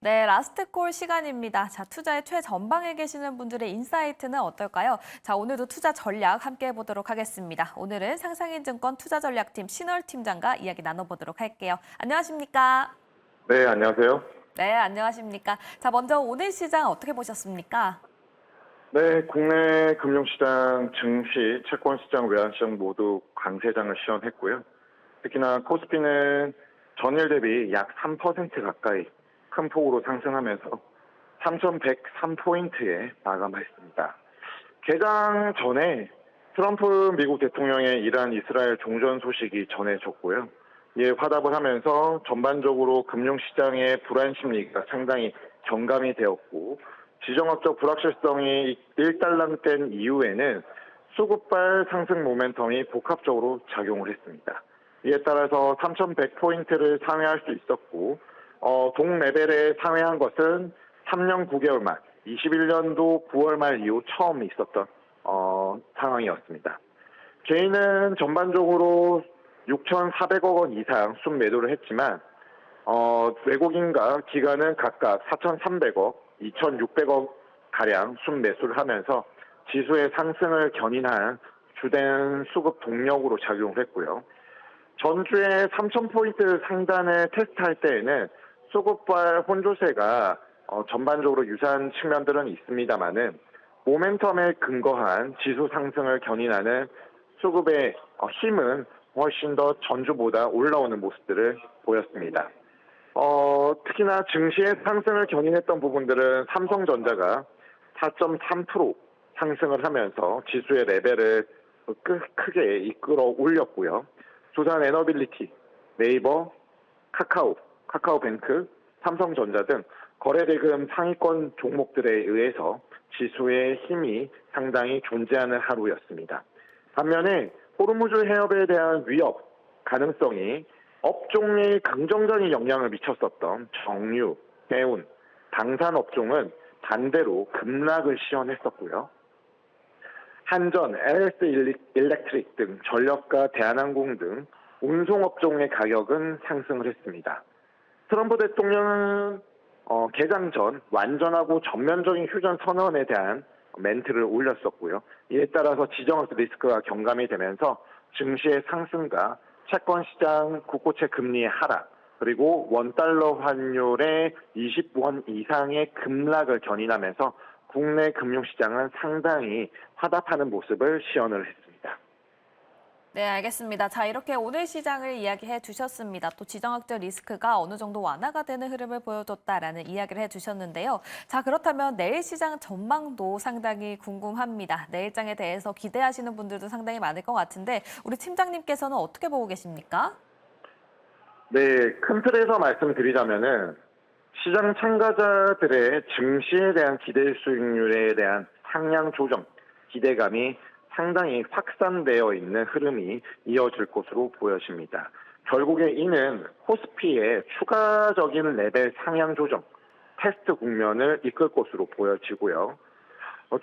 네, 라스트 콜 시간입니다. 자, 투자의 최전방에 계시는 분들의 인사이트는 어떨까요? 자, 오늘도 투자 전략 함께 해보도록 하겠습니다. 오늘은 상상인증권 투자전략팀 신월 팀장과 이야기 나눠보도록 할게요. 안녕하십니까? 네, 안녕하세요. 네, 안녕하십니까? 자, 먼저 오늘 시장 어떻게 보셨습니까? 네, 국내 금융시장, 증시, 채권시장, 외환시장 모두 강세장을 시현했고요. 특히나 코스피는 전일 대비 약 3% 가까이 큰 폭으로 상승하면서 3,103포인트에 마감했습니다. 개장 전에 트럼프 미국 대통령의 이란 이스라엘 종전 소식이 전해졌고요. 이에 화답을 하면서 전반적으로 금융시장의 불안 심리가 상당히 경감이 되었고, 지정학적 불확실성이 일단락된 이후에는 수급발 상승 모멘텀이 복합적으로 작용을 했습니다. 이에 따라서 3,100포인트를 상회할 수 있었고, 동 레벨에 상회한 것은 3년 9개월 만, 21년도 9월 말 이후 처음 있었던 상황이었습니다. 개인은 전반적으로 6,400억 원 이상 순매도를 했지만 외국인과 기관은 각각 4,300억, 2,600억 가량 순매수를 하면서 지수의 상승을 견인한 주된 수급 동력으로 작용을 했고요. 전주에 3,000포인트 상단을 테스트할 때에는 수급발 혼조세가 전반적으로 유사한 측면들은 있습니다만은 모멘텀에 근거한 지수 상승을 견인하는 수급의 힘은 훨씬 더 전주보다 올라오는 모습들을 보였습니다. 특히나 증시의 상승을 견인했던 부분들은 삼성전자가 4.3% 상승을 하면서 지수의 레벨을 크게 이끌어 올렸고요. 두산 에너빌리티, 네이버, 카카오뱅크, 삼성전자 등 거래대금 상위권 종목들에 의해서 지수의 힘이 상당히 존재하는 하루였습니다. 반면에 호르무즈 해협에 대한 위협 가능성이 업종에 긍정적인 영향을 미쳤었던 정유, 해운, 방산 업종은 반대로 급락을 시현했었고요. 한전, LS 일렉트릭 등 전력과 대한항공 등 운송업종의 가격은 상승을 했습니다. 트럼프 대통령은 개장 전 완전하고 전면적인 휴전 선언에 대한 멘트를 올렸었고요. 이에 따라서 지정학적 리스크가 경감이 되면서 증시의 상승과 채권시장 국고채 금리의 하락, 그리고 원달러 환율의 20원 이상의 급락을 견인하면서 국내 금융시장은 상당히 화답하는 모습을 시현을 했습니다. 네, 알겠습니다. 자, 이렇게 오늘 시장을 이야기해 주셨습니다. 또 지정학적 리스크가 어느 정도 완화가 되는 흐름을 보여줬다라는 이야기를 해 주셨는데요. 자, 그렇다면 내일 시장 전망도 상당히 궁금합니다. 내일장에 대해서 기대하시는 분들도 상당히 많을 것 같은데 우리 팀장님께서는 어떻게 보고 계십니까? 네, 큰 틀에서 말씀드리자면은 시장 참가자들의 증시에 대한 기대 수익률에 대한 상향 조정, 기대감이 상당히 확산되어 있는 흐름이 이어질 것으로 보여집니다. 결국에 이는 코스피의 추가적인 레벨 상향 조정, 테스트 국면을 이끌 것으로 보여지고요.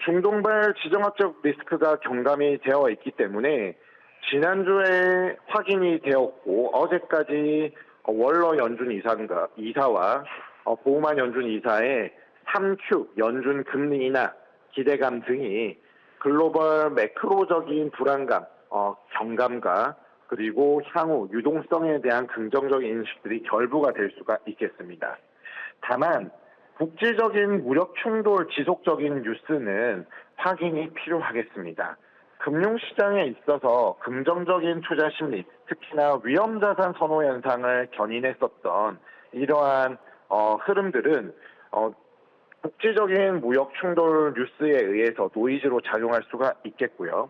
중동발 지정학적 리스크가 경감이 되어 있기 때문에 지난주에 확인이 되었고 어제까지 월러 연준 이사와 보우만 연준 이사의 3Q 연준 금리 인하 기대감 등이 글로벌 매크로적인 불안감, 경감과 그리고 향후 유동성에 대한 긍정적인 인식들이 결부가 될 수가 있겠습니다. 다만 국제적인 무력 충돌 지속적인 뉴스는 확인이 필요하겠습니다. 금융시장에 있어서 긍정적인 투자 심리, 특히나 위험자산 선호 현상을 견인했었던 이러한 흐름들은 국제적인 무역 충돌 뉴스에 의해서 노이즈로 작용할 수가 있겠고요.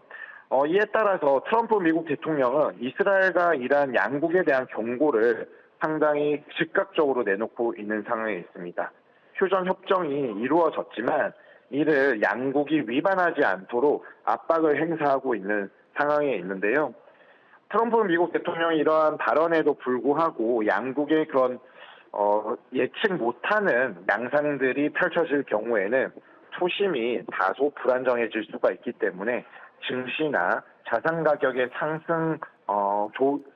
이에 따라서 트럼프 미국 대통령은 이스라엘과 이란 양국에 대한 경고를 상당히 즉각적으로 내놓고 있는 상황에 있습니다. 휴전 협정이 이루어졌지만 이를 양국이 위반하지 않도록 압박을 행사하고 있는 상황에 있는데요. 트럼프 미국 대통령이 이러한 발언에도 불구하고 양국의 그런 예측 못하는 양상들이 펼쳐질 경우에는 투심이 다소 불안정해질 수가 있기 때문에 증시나 자산 가격의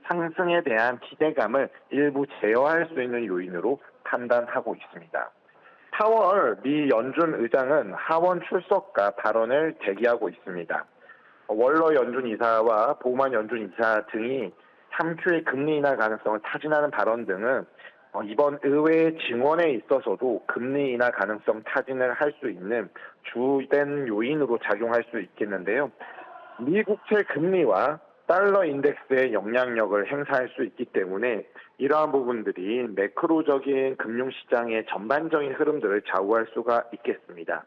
상승에 대한 기대감을 일부 제어할 수 있는 요인으로 판단하고 있습니다. 4월 미 연준 의장은 하원 출석과 발언을 대기하고 있습니다. 월러 연준 이사와 보우만 연준 이사 등이 3Q의 금리 인하 가능성을 타진하는 발언 등은 이번 의회 증언에 있어서도 금리 인하 가능성 타진을 할 수 있는 주된 요인으로 작용할 수 있겠는데요. 미 국채 금리와 달러 인덱스의 영향력을 행사할 수 있기 때문에 이러한 부분들이 매크로적인 금융시장의 전반적인 흐름들을 좌우할 수가 있겠습니다.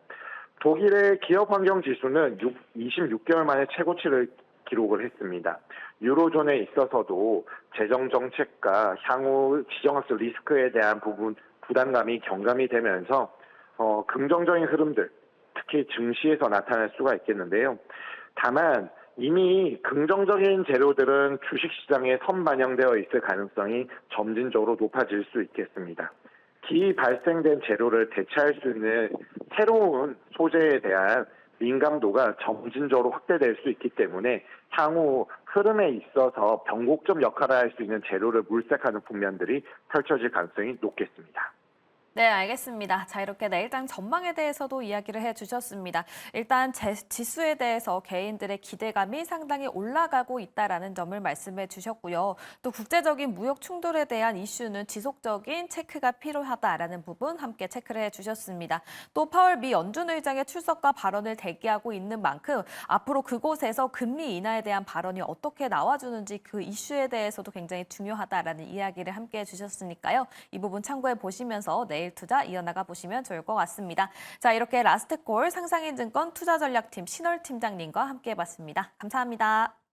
독일의 기업환경지수는 26개월 만에 최고치를 기록을 했습니다. 유로존에 있어서도 재정정책과 향후 지정학적 리스크에 대한 부담감이 경감이 되면서 긍정적인 흐름들, 특히 증시에서 나타날 수가 있겠는데요. 다만 이미 긍정적인 재료들은 주식시장에 선반영되어 있을 가능성이 점진적으로 높아질 수 있겠습니다. 기발생된 재료를 대체할 수 있는 새로운 소재에 대한 민감도가 점진적으로 확대될 수 있기 때문에 향후 흐름에 있어서 변곡점 역할을 할 수 있는 재료를 물색하는 국면들이 펼쳐질 가능성이 높겠습니다. 네, 알겠습니다. 자, 이렇게 내일장 전망에 대해서도 이야기를 해주셨습니다. 일단 지수에 대해서 개인들의 기대감이 상당히 올라가고 있다라는 점을 말씀해 주셨고요. 또 국제적인 무역 충돌에 대한 이슈는 지속적인 체크가 필요하다라는 부분 함께 체크를 해주셨습니다. 또 파월 미 연준 의장의 출석과 발언을 대기하고 있는 만큼 앞으로 그곳에서 금리 인하에 대한 발언이 어떻게 나와주는지 그 이슈에 대해서도 굉장히 중요하다라는 이야기를 함께 해주셨으니까요. 이 부분 참고해 보시면서 내일 투자 이어나가 보시면 좋을 것 같습니다. 자, 이렇게 라스트콜 상상인증권 투자전략팀 신월 팀장님과 함께 해봤습니다. 감사합니다.